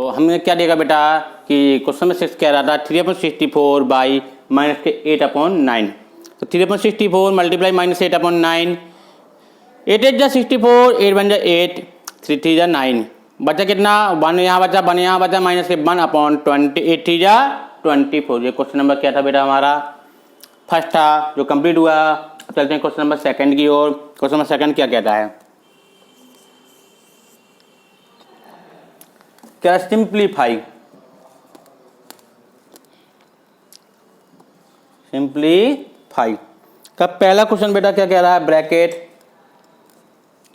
तो हमने क्या देखा बेटा कि क्वेश्चन में 6 कह रहा था 3/64 बाई माइनस के 8/9। तो 3/64 मल्टीप्लाई माइनस 8/9, 8 8 जा 64, 8 1 जा 8, 3 3 जा 9, बचा कितना 1 यहाँ बचा 1 यहाँ बचा माइनस के 1/20, 8 3 जा 24। ये क्वेश्चन नंबर क्या था बेटा हमारा फर्स्ट था जो कंप्लीट हुआ। अब चलते हैं क्वेश्चन नंबर सेकंड की ओर। क्वेश्चन नंबर सेकंड क्या कहता है, क्या सिंप्लीफाई का पहला क्वेश्चन बेटा क्या कह रहा है, ब्रैकेट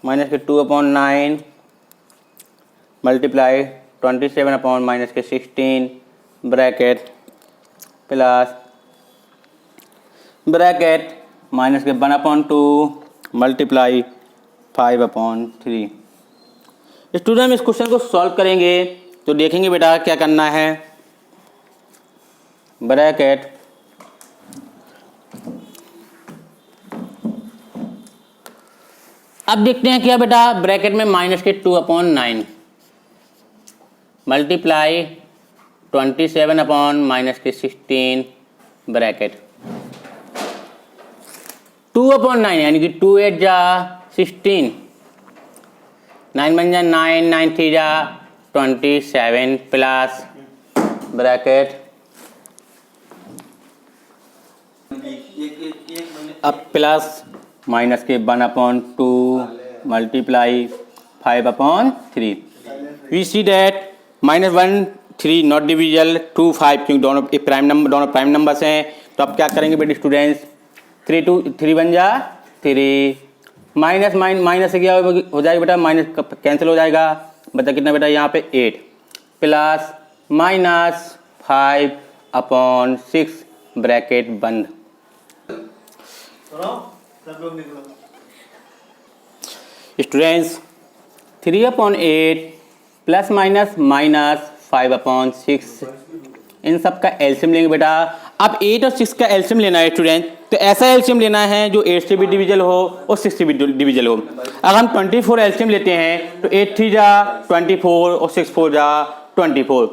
माइनस के 2/9 मल्टीप्लाई 27 माइनस के 16 ब्रैकेट प्लस ब्रैकेट माइनस के 1/2 मल्टीप्लाई 5/3। स्टूडेंट हम इस क्वेश्चन को सॉल्व करेंगे तो देखेंगे बेटा क्या करना है, ब्रैकेट अब देखते हैं क्या बेटा, ब्रैकेट में माइनस के 2/9 मल्टीप्लाई 27 माइनस के 16 ब्रैकेट 2/9 यानी कि 2 8 जा 16, 9 1 जा 9, 9 3 जा 27 प्लस ब्रैकेट अब प्लस माइनस के 1/2 multiply 5/3। We see that -1 3 not divisible 2 5 क्योंकि दोनों प्राइम नंबर्स हैं। तो अब क्या करेंगे बेटे स्टूडेंट्स, 3 1 जा 3 माइनस माइनस से क्या हो जाएगा बेटा, माइनस कैंसिल हो जाएगा, बचा कितना बेटा यहाँ पे 8 प्लस माइनस 5/6 ब्रैकेट बंद। स्टूडेंट्स 3/8 प्लस माइनस माइनस 5/6 इन सब का एलसीएम लेंगे बेटा। अब 8 और 6 का एलसीएम लेना है स्टूडेंट, तो ऐसा एलसीएम लेना है जो 8 से भी डिविजल हो और 6 से भी डिविजल हो। अगर हम 24 एलसीएम लेते हैं तो 8 3 जा 24 और 6 4 जा 24।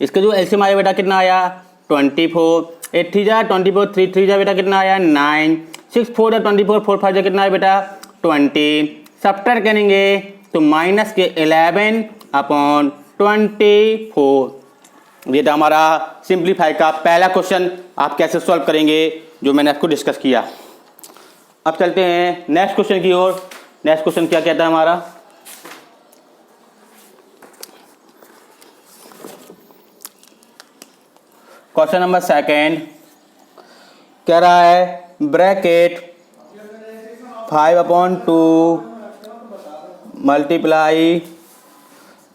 इसका जो एलसीएम आया बेटा कितना आया 24, 8 3 जा 24, 3 3 जा बेटा कितना आया 9, 6 4 जा 24, 4 5 जा कितना है बेटा 20। सब्ट्रैक्ट करेंगे तो माइनस के 11/24। ये था हमारा सिंप्लीफाई का पहला क्वेश्चन। आप कैसे सॉल्व करेंगे जो मैंने आपको डिस्कस किया। अब चलते हैं नेक्स्ट क्वेश्चन की ओर। नेक्स्ट क्वेश्चन क्या कहता है हमारा, क्वेश्चन नंबर सेकंड कह रहा है ब्रैकेट 5/2 मल्टीप्लाई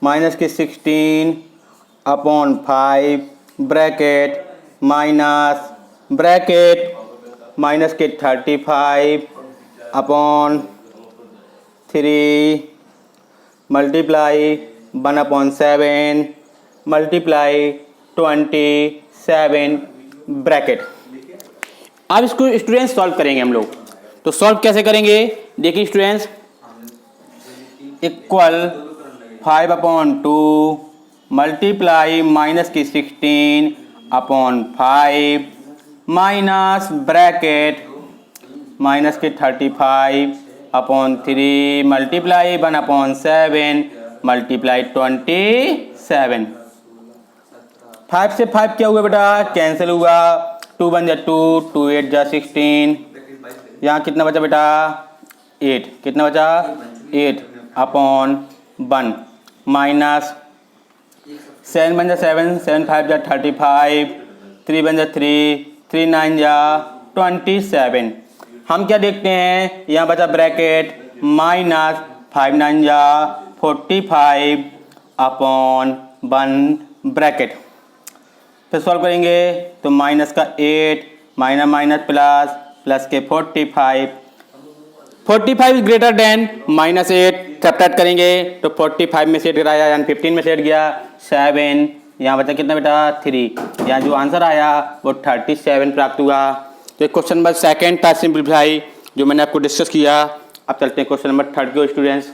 माइनस के 16/5 ब्रैकेट माइनस के 35/3 मल्टीप्लाई 1/7 मल्टीप्लाई 27 ब्रैकेट। अब इसको स्टूडेंट्स सॉल्व करेंगे हम लोग। तो सॉल्व कैसे करेंगे देखिए स्टूडेंट्स, इक्वल 5/2 मल्टीप्लाई माइनस की 16/5 माइनस ब्रैकेट माइनस के 35/3 मल्टीप्लाई 1/7 मल्टीप्लाई 27। 5 से 5 क्या हुआ बेटा कैंसिल हुआ, 2 1 जा 2, 2 8 जा 16, यहाँ कितना बचा बेटा 8, कितना बचा 8/1 माइनस 7 1 जा 7, 7 5 जा 35, 3 1 जा 3, 3 9 जा 27। हम क्या देखते हैं यहाँ बचा ब्रैकेट माइनस 5 9 जा 45/1 ब्रैकेट। फिर सॉल्व करेंगे तो माइनस का 8 माइनस माइनस प्लस के 45 ग्रेटर देन -8 सब्ट्रैक्ट करेंगे तो 45 में से 8 आया यानी 15 में से 8 गया 7, यहाँ बचा कितना बेटा 3, यहाँ जो आंसर आया वो 37 प्राप्त हुआ। तो क्वेश्चन नंबर सेकंड था सिंप्लीफाई जो मैंने आपको डिस्कस किया। अब चलते हैं क्वेश्चन नंबर थर्ड के स्टूडेंट्स।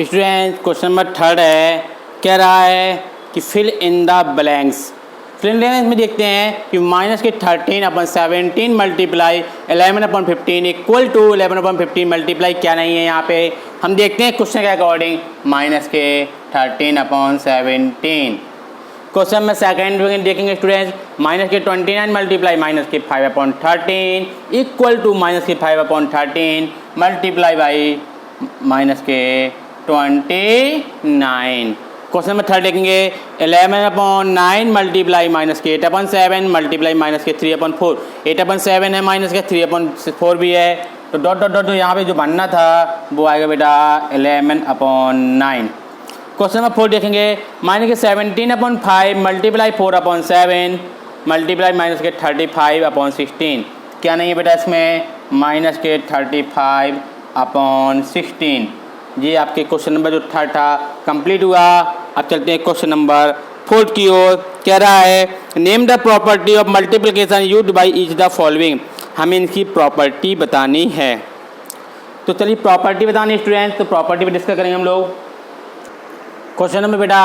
स्टूडेंट क्वेश्चन नंबर 3 है, कह रहा है कि fill in the blanks. Fill in the blanks में देखते हैं कि माइनस के 13/17 मल्टीप्लाई 11/15 इक्वल टू 11/15 मल्टीप्लाई क्या नहीं है। यहाँ पे हम देखते हैं क्वेश्चन के अकॉर्डिंग माइनस के 13/17। क्वेश्चन में सेकंड देखेंगे स्टूडेंट्स, माइनस के 29 मल्टीप्लाई माइनस के 5/13 इक्वल टू माइनस के 5/13 मल्टीप्लाई बाई माइनस के 29। क्वेश्चन में थर्ड देखेंगे 11/9 मल्टीप्लाई माइनस के 8/7 मल्टीप्लाई माइनस के 3/4। 8/7 है, माइनस के 3/4 भी है, तो डॉट डॉट डॉट यहाँ पे जो बनना था वो आएगा बेटा 11/9। क्वेश्चन नंबर 4 देखेंगे, माइनस के 17/5 मल्टीप्लाई 4/7 मल्टीप्लाई माइनस के 35/16। क्या नहीं है बेटा इसमें, माइनस के 35/16। ये आपके क्वेश्चन नंबर जो 3 था कंप्लीट हुआ। अब चलते हैं क्वेश्चन नंबर 4 की ओर। कह रहा है name the property of multiplication used by each the following. हमें इनकी प्रॉपर्टी बतानी है। तो चलिए प्रॉपर्टी बतानी स्टूडेंट्स, तो प्रॉपर्टी पे डिस्कस करेंगे हम लोग। क्वेश्चन नंबर बेटा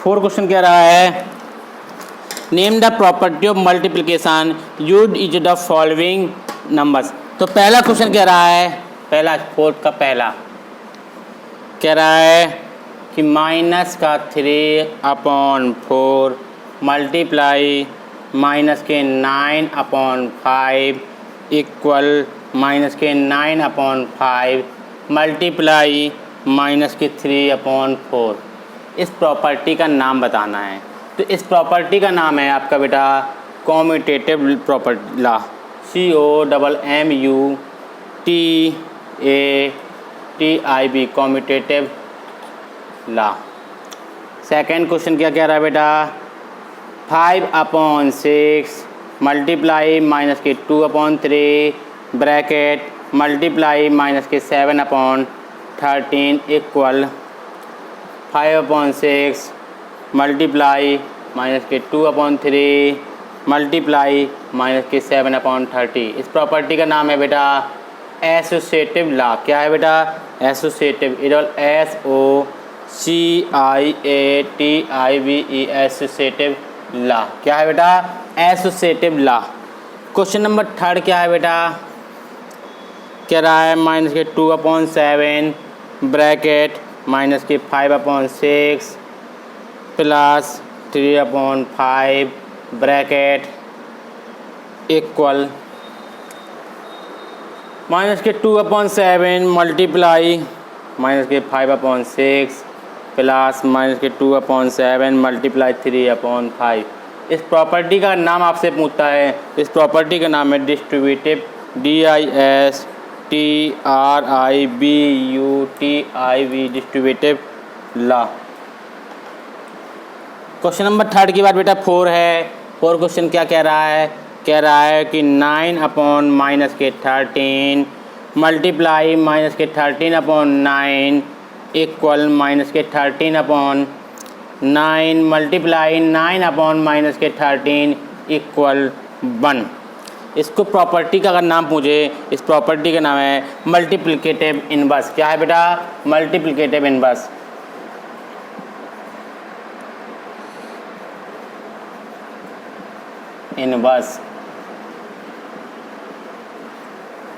4 क्वेश्चन कह रहा है name the property of multiplication used each the following numbers. तो पहला क्वेश्चन कह रहा है, पहला 4 का पहला कह रहा है कि माइनस का 3/4 मल्टीप्लाई माइनस के 9/5 इक्वल माइनस के 9/5 मल्टीप्लाई माइनस के 3/4। इस प्रॉपर्टी का नाम बताना है। तो इस प्रॉपर्टी का नाम है आपका बेटा commutative property law, COMMUTATIV commutative law. Second question क्या कह रहा है बेटा, 5/6 मल्टीप्लाई माइनस के 2/3 ब्रैकेट मल्टीप्लाई माइनस के 7/13 इक्वल 5/6 मल्टीप्लाई माइनस के 2/3 मल्टीप्लाई माइनस के 7/30। इस प्रॉपर्टी का नाम है बेटा एसोसिएटिव लॉ। क्या है बेटा, एसोसिएटिव, SOCIATIVE एसोसिएटिव लॉ। क्या है बेटा, एसोसिएटिव लॉ। क्वेश्चन नंबर 3 क्या है बेटा, कह रहा है माइनस के 2/7 ब्रैकेट माइनस के 5/6 प्लस 3/5 ब्रैकेट इक्वल माइनस के 2/7 मल्टीप्लाई माइनस के 5/6 प्लस माइनस के 2/7 मल्टीप्लाई 3/5। इस प्रॉपर्टी का नाम आपसे पूछता है। इस प्रॉपर्टी का नाम है distributive, DISTRIBUTIV distributive law. Question number 3 की बात बेटा 4 है। 4 क्वेश्चन क्या कह रहा है, कह रहा है कि 9/माइनस के 13 मल्टीप्लाई माइनस के 13/9 इक्वल माइनस के 13/9 मल्टीप्लाई 9/माइनस के 13 इक्वल 1। इसको प्रॉपर्टी का अगर नाम पूछे, इस प्रॉपर्टी का नाम है मल्टीप्लिकेटिव इनवर्स। क्या है बेटा, multiplicative inverse. Inverse.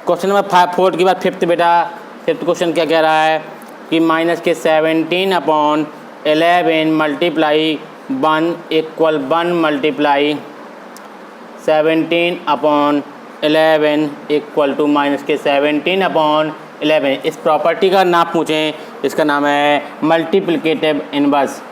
Question number 4 की बात 5th बेटा, 5th क्वेश्चन क्या कह रहा है कि माइनस के 17/11 multiply 1 equal 1 multiply 17/11 equal to minus के 17/11। इस प्रॉपर्टी का नाम पूछें, इसका नाम है multiplicative inverse.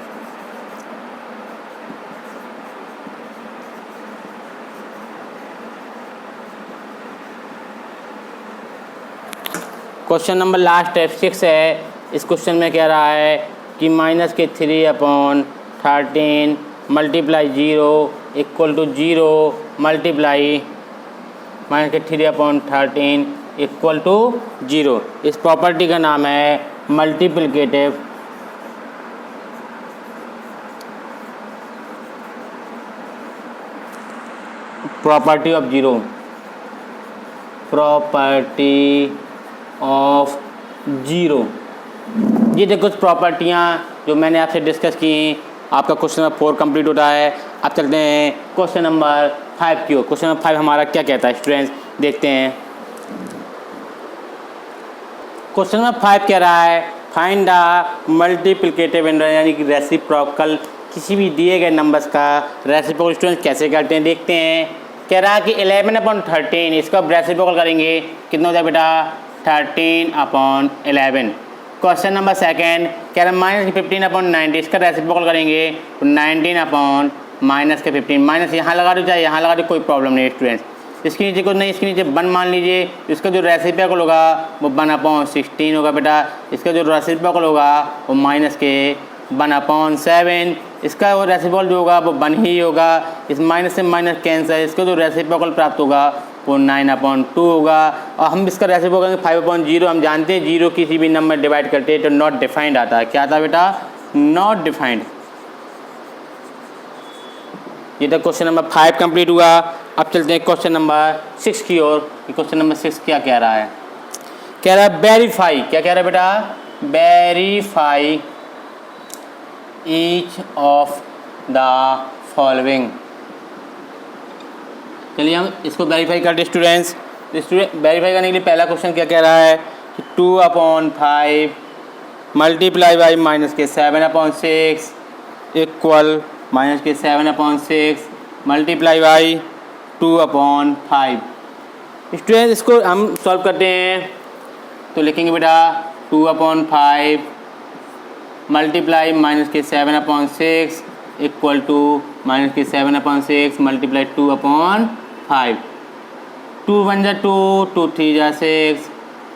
Question number last है 6 है। इस क्वेश्चन में कह रहा है कि माइनस के 3/13 multiply 0 equal to 0 multiply minus के 3/13 इक्वल टू 0। इस प्रॉपर्टी का नाम है multiplicative property of 0, property of 0। ये देखो कुछ प्रॉपर्टियाँ जो मैंने आपसे डिस्कस की। आपका क्वेश्चन नंबर 4 कंप्लीट होता है। अब चलते हैं क्वेश्चन नंबर 5 की ओर। क्वेश्चन नंबर 5 हमारा क्या कहता है स्टूडेंट्स, देखते हैं। क्वेश्चन नंबर 5 कह रहा है फाइंड द मल्टीप्लिकेटिव इंटीग्रल, यानी कि रेसिप्रोकल किसी भी दिए गए नंबर्स का रेसिप्रोकल स्टूडेंट्स कैसे करते हैं देखते हैं। कह रहा है कि 11/13 इसका रेसिप्रोकल करेंगे कितना हो जाए बेटा 13/11। क्वेश्चन नंबर 2 कह रहा है -15/90 इसका रेसिप्रोकल करेंगे तो 19/-15 माइनस यहाँ लगा दो चाहे यहाँ लगा दो, कोई प्रॉब्लम नहीं स्टूडेंट्स। इसके नीचे कुछ नहीं, इसके नीचे 1 मान लीजिए, इसका जो रेसिप्रोकल होगा वो 1/16 होगा बेटा। इसका जो रेसिप्रोकल होगा वो -1/7। इसका वो रेसिप्रोकल जो होगा वो 1 ही होगा। इस माइनस से माइनस कैंसिल, इसका जो रेसिप्रोकल प्राप्त होगा वो 9/2 होगा। और हम इसका रेसिप्रोकल करेंगे 5/0। हम जानते हैं 0 किसी भी नंबर डिवाइड करते हैं तो नॉट डिफाइंड आता है। क्या आता है बेटा, नॉट डिफाइंड। ये तो क्वेश्चन नंबर 5 कंप्लीट हुआ। अब चलते हैं क्वेश्चन नंबर 6 की ओर। क्वेश्चन नंबर 6 क्या कह रहा है, कह रहा है वेरीफाई। क्या कह रहा है बेटा, verify each of the following. चलिए हम इसको वेरीफाई करते स्टूडेंट्स। वेरीफाई करने के लिए पहला क्वेश्चन क्या कह रहा है कि 2/5 multiply by -7/6 equal -7/6 multiply by 2/5। Students इसको हम सॉल्व करते हैं तो लिखेंगे बेटा 2/5 मल्टीप्लाई -7/6 इक्वल टू -7/6 मल्टीप्लाई 2/5। 2 1 जा 2, 2 3 जा 6,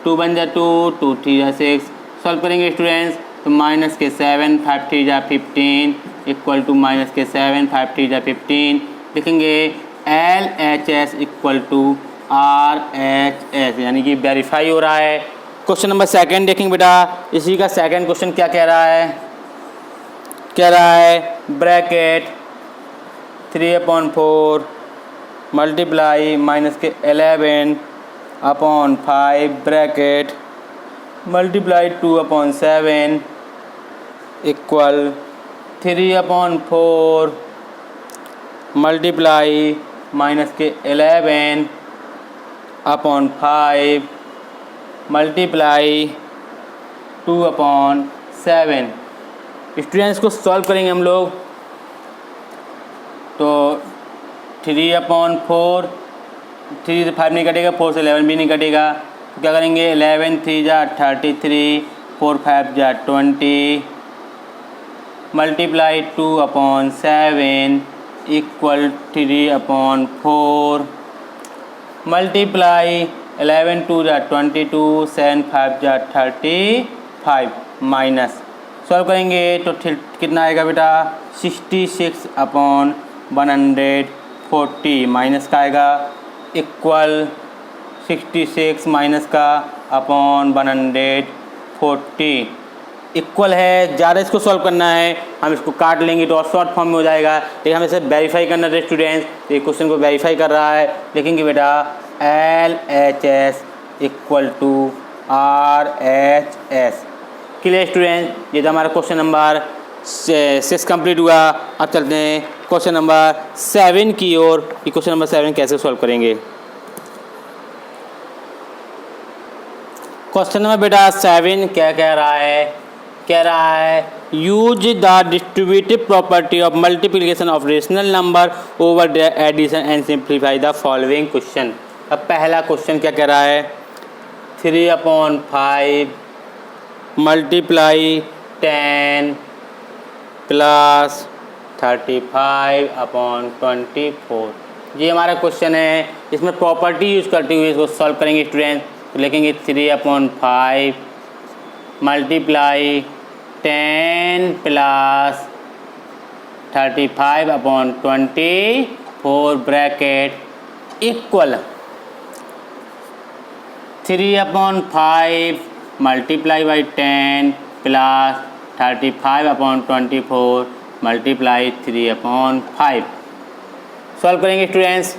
2 1 जा 2, 2 3 जा 6। सॉल्व करेंगे स्टूडेंट्स तो -7 5 3 जा 15 इक्वल टू -7 5 3 जा 15। लिखेंगे LHS इक्वल टू RHS, यानी कि वेरीफाई हो रहा है। क्वेश्चन नंबर 2 देखेंगे बेटा। इसी का सेकंड क्वेश्चन क्या कह रहा है, कह रहा है bracket 3/4 multiply -11/5 bracket multiply 2/7 equal 3/4 multiply -11/5 multiply 2/7। Students को सॉल्व करेंगे हम लोग तो 3/4, 3 से 5 नहीं कटेगा, 4 से 11 भी नहीं कटेगा। तो क्या करेंगे 11 3 जा 33, 4 5 जा 20 मल्टीप्लाई 2/7 इक्वल 3/4 मल्टीप्लाई 11 2 जा 22, 7 5 जा 35 माइनस। सॉल्व करेंगे तो कितना आएगा बेटा 66/140 माइनस का आएगा इक्वल 66 माइनस का अपॉन 140 इक्वल है। ज़्यादा इसको सॉल्व करना है, हम इसको काट लेंगे तो और शॉर्ट फॉर्म में हो जाएगा। लेकिन हमें इसे वेरीफाई करना है स्टूडेंट्स, तो ये क्वेश्चन को वेरीफाई कर रहा है। लिखेंगे बेटा LHS equal to RHS। Clear student, ये तो हमारा क्वेश्चन नंबर 6 कंप्लीट हुआ। अब चलते हैं क्वेश्चन नंबर 7 की ओर। ये क्वेश्चन नंबर 7 कैसे सॉल्व करेंगे। क्वेश्चन नंबर बेटा 7 क्या कह रहा है, कह रहा है use the distributive property of multiplication of rational number over the addition and simplify the following question. अब पहला क्वेश्चन क्या कह रहा है 3/5 मल्टीप्लाई 10 प्लस 35/24। ये हमारा क्वेश्चन है। इसमें प्रॉपर्टी यूज़ करते हुए इसको सॉल्व करेंगे स्टूडेंट। तो लिखेंगे 3/5 multiply 10 plus 35/24 bracket equal 3/5 multiply by 10 plus 35/24 multiply 3/5। Solve करेंगे स्टूडेंट्स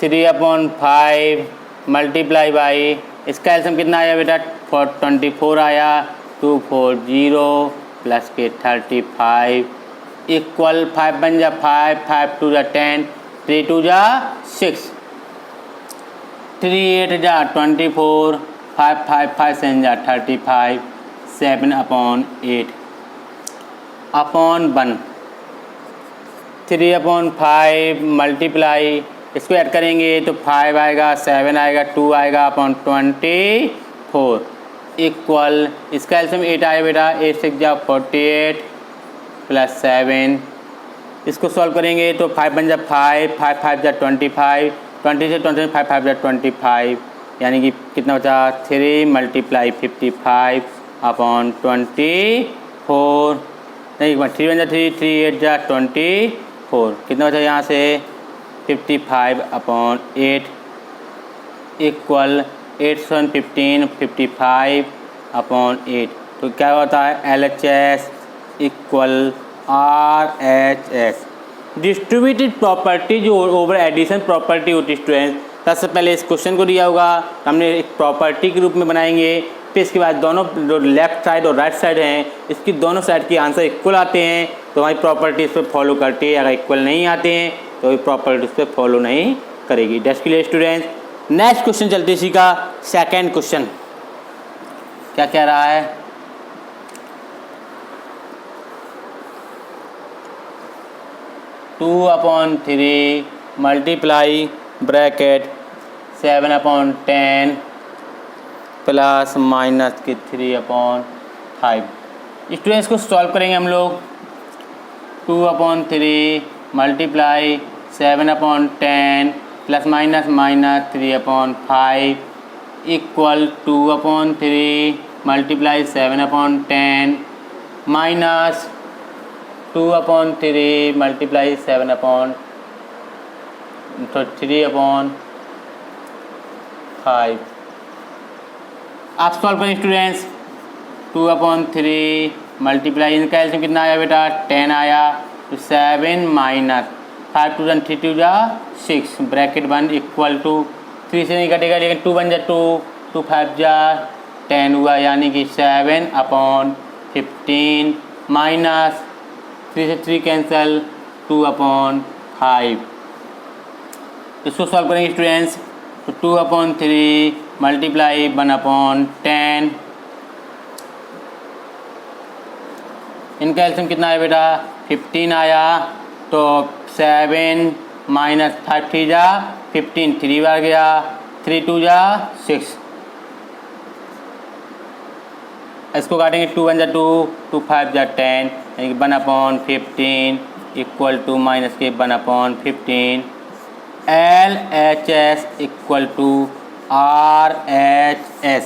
3/5 मल्टीप्लाई बाई, इसका एल्सियम कितना आया बेटा 24 आया 240 प्लस के 35 इक्वल 5 बन जा 5, 5 2 जा 10, 3 2 जा 6, 3 8 जा 24, 5 5 5 7 जा 35, 7/8 अपॉन 1, 3/5 मल्टीप्लाई, इसको ऐड करेंगे तो 5 आएगा, 7 आएगा, 2 आएगा अपॉन 24 इक्वल, इसका एलसीएम 8 आया बेटा, 8 6 जा 48 प्लस 7, इसको सॉल्व करेंगे तो 5 बन जा 5, 5 5 जा 25, 20 से 20 5 5 जा 25, यानी कि कितना बचा 3 × 55 अपॉन 24, नहीं 3 बन जा 3, 3 8 जा 24, कितना बचा यहाँ से 55/8 इक्वल 8 7 15 55/8, तो क्या होता है LHS equal RHS। Distributed property जो ओवर एडिशन प्रॉपर्टी होती है स्टूडेंट्स, सबसे पहले इस क्वेश्चन को दिया होगा तो हमने एक प्रॉपर्टी के रूप में बनाएंगे, फिर इसके बाद दोनों जो लेफ्ट साइड और राइट साइड हैं इसकी दोनों साइड के आंसर इक्वल आते हैं तो हमारी प्रॉपर्टी इस पर फॉलो करती है, अगर इक्वल नहीं आते हैं तो ये प्रॉपर्टी इस पर फॉलो नहीं करेगी। That's clear students. Next question चलते इसी का सेकेंड क्वेश्चन क्या कह रहा है, two upon 3 multiply bracket 7/10 plus minus के 3/5। स्टूडेंट्स को सॉल्व करेंगे हम लोग, 2/3 multiply 7/10 plus minus 3/5 equal 2/3 multiply 7/10 minus 2/3 multiply 7/3/5 आप सॉल्व करें स्टूडेंट्स। 2/3 मल्टीप्लाई इनका एलसीएम कितना आया बेटा 10 आया, तो 7 माइनस 5 2 जा 3 2 जा 6 ब्रैकेट 1 इक्वल टू 3 से नहीं कटेगा लेकिन 2 बन जा 2, 2 5 जा 10 हुआ, यानी कि 7/15 माइनस 3 से 3 कैंसिल 2/5। इसको सॉल्व करेंगे स्टूडेंट्स, तो 2/3 मल्टीप्लाई 1/10 इनका एलसीएम कितना है बेटा 15 आया, तो 7 माइनस 5 3 जा 15, 3 बार गया, 3 2 जा 6, इसको काटेंगे 2 1 जा 2, 2 5 जा 10, यानी कि 1/15 इक्वल टू माइनस के 1/15 LHS इक्वल टू RHS,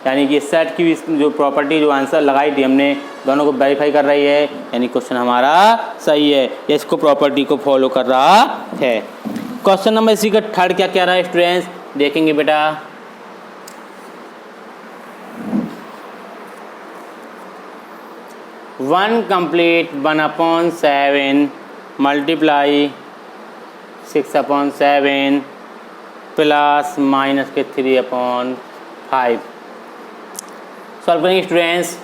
यानी कि सेट की जो प्रॉपर्टी जो आंसर लगाई थी हमने दोनों को वेरीफाई कर रही है, यानी क्वेश्चन हमारा सही है, ये इसको प्रॉपर्टी को फॉलो कर रहा है। क्वेश्चन नंबर इसी का थर्ड क्या कह रहा है स्टूडेंट्स, देखेंगे बेटा। One complete 1/7 multiply 6/7 plus minus के 3/5 सॉल्व करेंगे स्टूडेंट्स।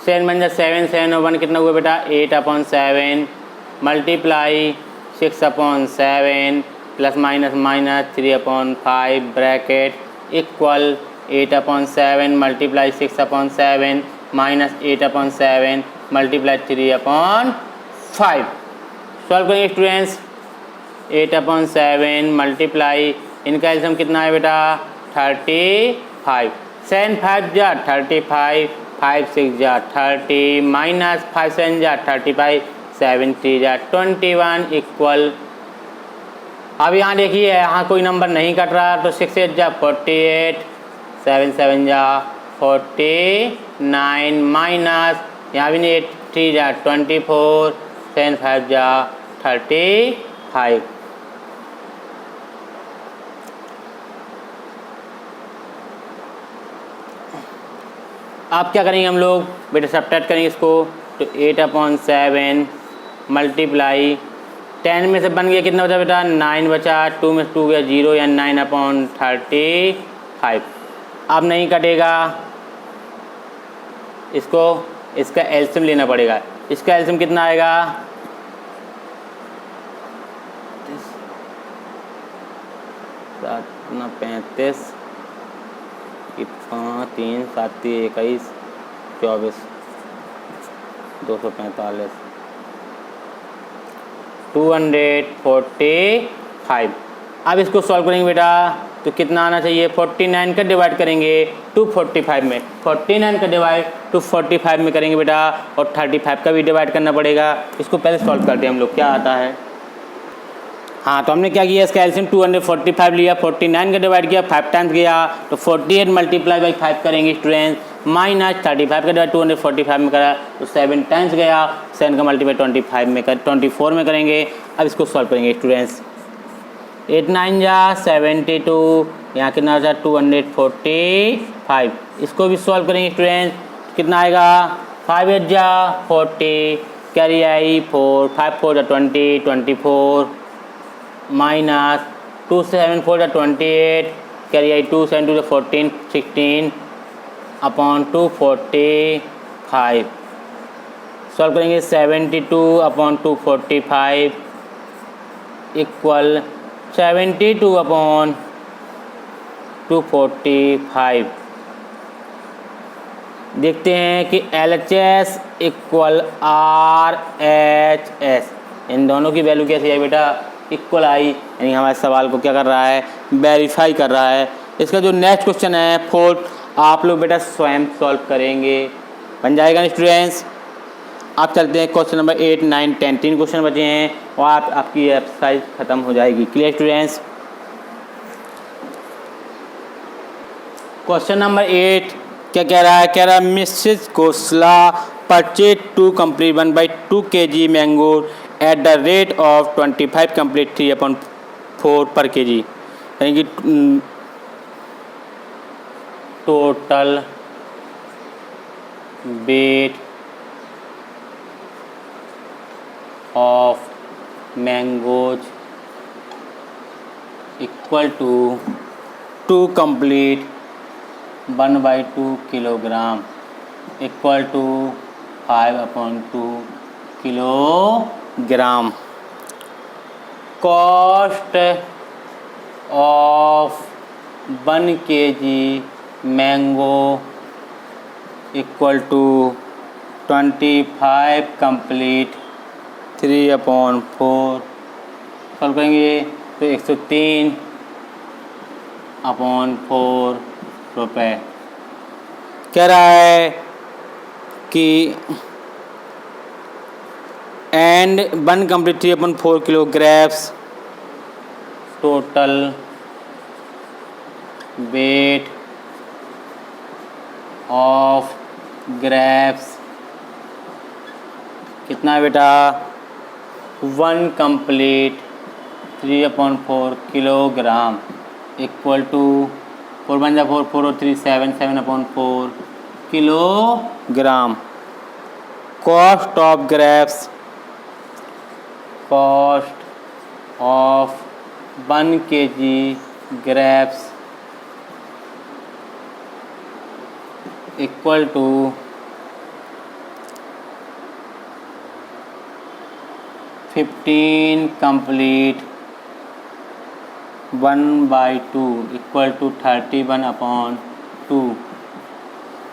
7 बन जा 7, 7 और 1 कितना हुआ बेटा 8/7 multiply 6/7 plus minus 3/5 bracket equal 8/7 multiply 6/7 minus 8/7 multiply 3/5 solve करेंगे स्टूडेंट्स। 8/7 मल्टीप्लाई इनका एलसीएम कितना है बेटा 35, 7 5 जा 35, 5 6 जा 30 माइनस 5 7 जा 35, 7 3 जा 21 इक्वल, अब यहाँ देखिए यहाँ कोई नंबर नहीं कट रहा, तो 6 8 जा 48, 7 7 जा 49 माइनस यहाँ भी नहीं 8 3 जा 24, 7 5 जा 35। आप क्या करेंगे हम लोग बेटा सब्ट्रैक्ट करेंगे इसको, तो 8/7 मल्टीप्लाई 10 में से बन गया कितना बचा बेटा 9 बचा, 2 में 2 गया 0 या 9/35 अब नहीं कटेगा, इसको इसका एलसीएम लेना पड़ेगा। इसका एलसीएम कितना आएगा? 35, 5, 3, 7, 21, 24, 245, 245। अब इसको सॉल्व करेंगे बेटा तो कितना आना चाहिए? 49 का डिवाइड करेंगे 245 में, 49 का डिवाइड 245 में करेंगे बेटा, और 35 का भी डिवाइड करना पड़ेगा। इसको पहले सॉल्व करते हैं हम लोग, क्या आता है। हाँ, तो हमने क्या किया, इसका एलसीएम 245 लिया, 49 का डिवाइड किया, 5 टाइम्स गया तो 48 मल्टीप्लाई बाई 5 करेंगे स्टूडेंट्स, माइनस 35 का डिवाइड 245 में करा तो 7 टाइम्स गया, 7 का मल्टीप्लाई 24 में करेंगे। अब इसको सॉल्व करेंगे स्टूडेंट्स। 8 9 जा 72, यहाँ कितना हो जाए 245। इसको भी सॉल्व करेंगे स्टूडेंट्स, कितना आएगा 5 8 जा 40, कैरी आई 4, 5 4 जा 20, 24 माइनस 2 7 4 जा 28, कैरी आई 2 7 2 जा 14, 16 अपॉन 245। सॉल्व करेंगे 72 अपॉन 245 इक्वल 72 अपॉन 245। देखते हैं कि LHS इक्वल RHS, इन दोनों की वैल्यू कैसी है बेटा? इक्वल आई, यानी हमारे सवाल को क्या कर रहा है? वेरीफाई कर रहा है। इसका जो नेक्स्ट क्वेश्चन है 4, आप लोग बेटा स्वयं सॉल्व करेंगे, बन जाएगा ना स्टूडेंट्स। आप चलते हैं क्वेश्चन नंबर 8 9 10, 3 क्वेश्चन बचे हैं और आपकी एक्सरसाइज खत्म हो जाएगी। Clear students? क्वेश्चन नंबर 8 क्या कह रहा है? कह रहा है Mrs Khosla purchase 2 complete 1/2 kg mango at the rate of 25 complete 3/4 per kg, यानी कि total weight of mangoes equal to 2 complete 1/2 kilogram equal to 5/2 kilogram. Cost of 1 kg mango equal to 25 complete 3/4। Solve करेंगे तो 103/4 रुपये। कह रहा है कि and 1 complete 3/4 kilograms total weight of grapes कितना है बेटा? 1 complete 3/4 किलोग्राम इक्वल टू 4 1 4 4 और 3 7 7/4 kilogram. Cost of grapes, cost of 1 kg grapes equal to 15 complete 1/2 equal to 31/2।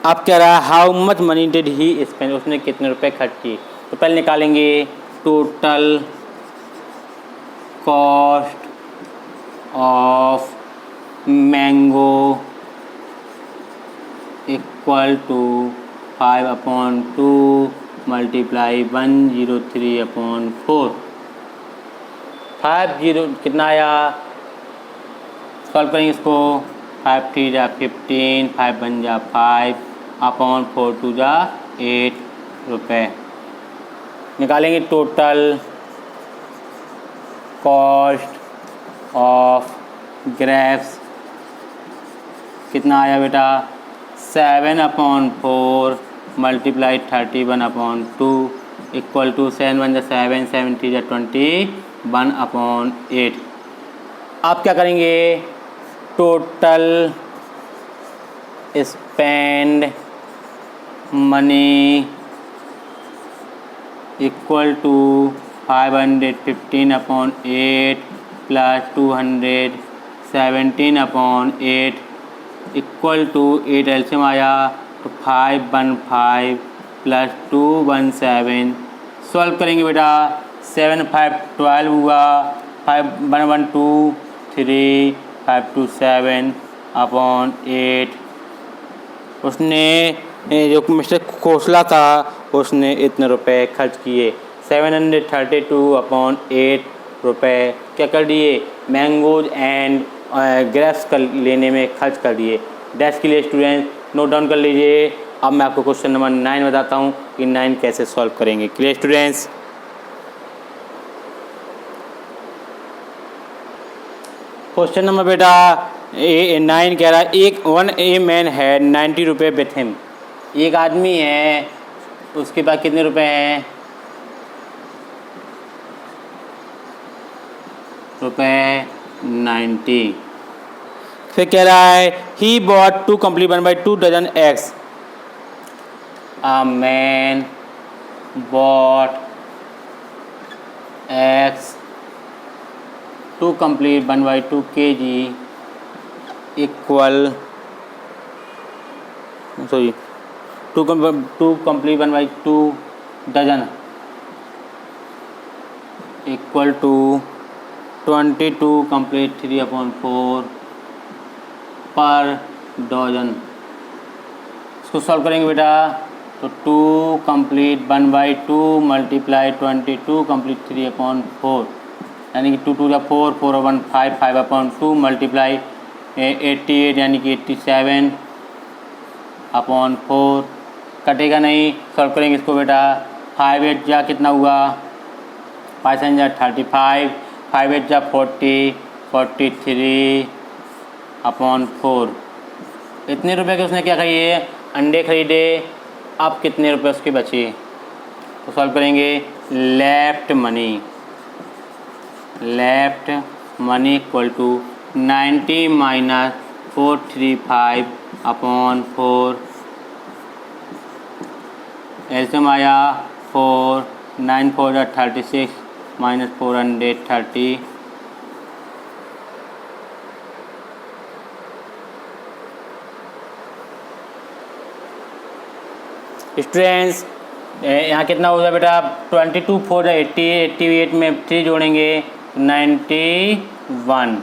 अब कह रहा है how much money did he spend, उसने कितने रुपए खर्च किए। तो पहले निकालेंगे total cost of mango equal to 5/2 multiply 103/4। 50 कितना आया? सॉल्व करेंगे इसको। 5 3 जा 15, 5 1 जा 5/4 2 जा 8 रुपये। निकालेंगे टोटल कॉस्ट ऑफ ग्रेप्स कितना आया बेटा? 7/4 मल्टीप्लाई 31/2 इक्वल टू 7 1 जा 7 7 3 जा 21/8। आप क्या करेंगे? Total spend money equal to 515 upon 8 plus 217 upon 8 equal to 8 एल्शियम आया तो 515 प्लस 217 सॉल्व करेंगे बेटा 7 5 12 हुआ 5 1 1 2 3 5 2 7 अपॉन 8 उसने जो मिस्टर खोसला था उसने इतने रुपए खर्च किए 732 अपॉन 8 रुपए क्या कर दिए मैंगोज एंड ग्रेप्स कर लेने में खर्च कर दिए। डैश के लिए स्टूडेंट नोट डाउन कर लीजिए। अब मैं आपको क्वेश्चन नंबर 9 बताता हूँ कि 9 कैसे सॉल्व करेंगे। Clear students? क्वेश्चन नंबर बेटा 9 कह रहा है एक 1 ए मैन है 90 रुपये विथ हिम। एक आदमी है उसके पास कितने रुपए हैं रुपए 90। फिर कह रहा है he bought 2 complete 1/2 dozen eggs. A man bought eggs 2 complete 1/2 kg equal sorry 2 complete 1/2 dozen equal to 22 complete 3/4 per dozen. इसको सॉल्व करेंगे बेटा तो 2 कंप्लीट 1/2 मल्टीप्लाई 22 कंप्लीट 3/4 यानी कि 2 2 4 4 1 5 5/2 मल्टीप्लाई 88 यानी कि 87/4 कटेगा नहीं। सॉल्व करेंगे इसको बेटा 5 8 जा कितना हुआ 5 7 जा 35 5 8 जा 40 43/4। इतने रुपए के उसने क्या खरीदे अंडे खरीदे। अब कितने रुपए उसके बचे तो सॉल्व करेंगे left money equal to 90 minus 435/4 LCM आया 4 9 4 36 माइनस 430 स्टूडेंट्स यहाँ कितना हो गया बेटा 22 4 80 88 में 3 जोड़ेंगे 91।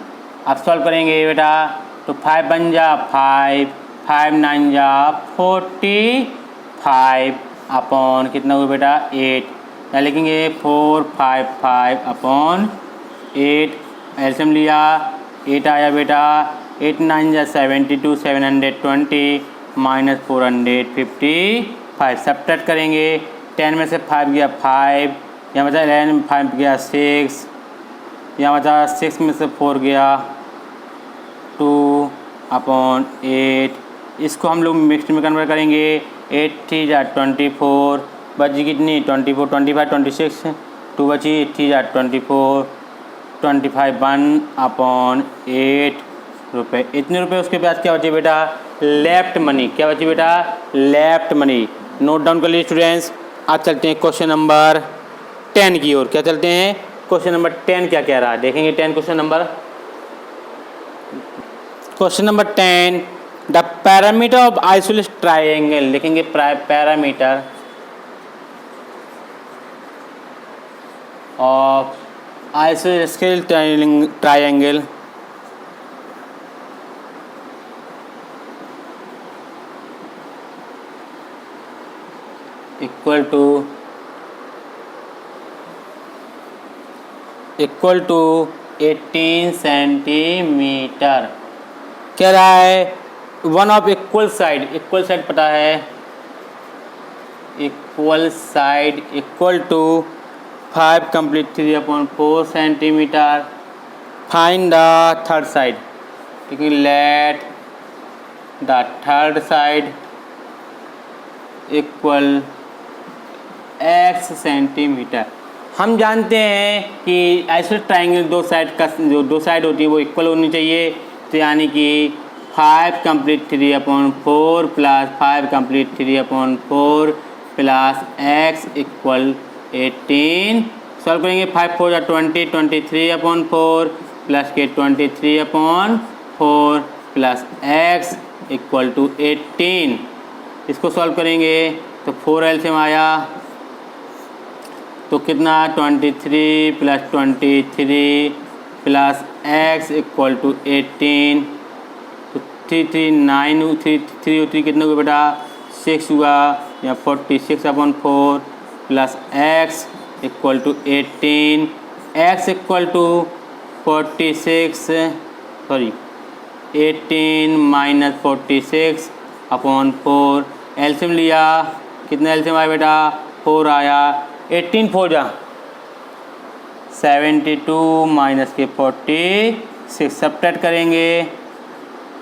अब सॉल्व करेंगे बेटा तो 5 बन जा 5 5 9 जा 45 अपॉन कितना हुआ बेटा 8 यहाँ लिखेंगे 455/8 एल्शियम लिया 8 आया बेटा 8 9 जा 72 720 माइनस 455 सब्ट्रैक्ट करेंगे 10 में से 5 गया 5 यहाँ बचा 11 में 5 गया 6 यहाँ बचा 6 में से 4 गया 2/8 इसको हम लोग मिक्स्ड में कन्वर्ट करेंगे 8 3 जा 24 बची कितनी 24 25 26 2 बची 8 3 जा 24 25 1/8 रुपये। इतने रुपए उसके पास क्या बचे बेटा लेफ्ट मनी। क्या बची बेटा लेफ्ट मनी। नोट डाउन कर लीजिए स्टूडेंट्स। आज चलते हैं क्वेश्चन नंबर 10 की ओर। क्या चलते हैं क्वेश्चन नंबर 10 क्या कह रहा है देखेंगे। 10 question number 10 the parameter of isosceles triangle लिखेंगे parameter of isosceles triangle equal to 18 centimetre. कह रहा है वन ऑफ इक्वल साइड पता है equal side equal to 5 complete 3/4 centimetre. Find the third side क्योंकि let the third side equal x centimetre. हम जानते हैं कि आइसोसेलेस ट्राइंगल दो साइड होती है वो इक्वल होनी चाहिए। तो यानी कि 5 complete 3/4 plus 5 complete 3/4 plus x equal 18। Solve करेंगे 5 4 या 20 23/4 प्लस के 23/4 प्लस x इक्वल टू 18। इसको सॉल्व करेंगे तो 4 एलसीएम आया तो कितना 23 plus 23 plus x equal to 18। तो 3 3 9 3 3 कितना हुआ बेटा 6 हुआ या 46/4 plus x equal to 18। x equal to 18 minus 46/4 LCM लिया कितना एलसीएम आया बेटा 4 आया 18 4 जा 72 माइनस के 46 सब्ट्रैक्ट करेंगे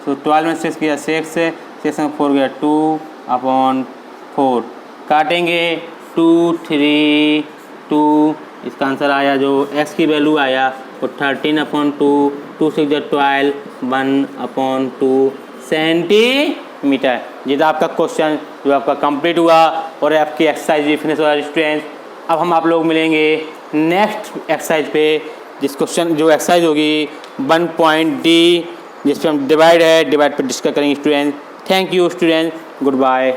तो 12 में 6 गया 6 में 4 गया 2/4 काटेंगे 2 3 2 इसका आंसर आया जो x की वैल्यू आया वो 13/2 2 6 12 1/2 सेंटीमीटर। ये था आपका क्वेश्चन जो आपका कंप्लीट हुआ और आपकी एक्सरसाइज भी फिनिश हुआ स्टूडेंट्स। अब हम आप लोग मिलेंगे नेक्स्ट एक्सरसाइज पे जिस क्वेश्चन जो एक्सरसाइज होगी 1.d जिस पे हम डिवाइड पे डिस्कस करेंगे students. Thank you students, good bye.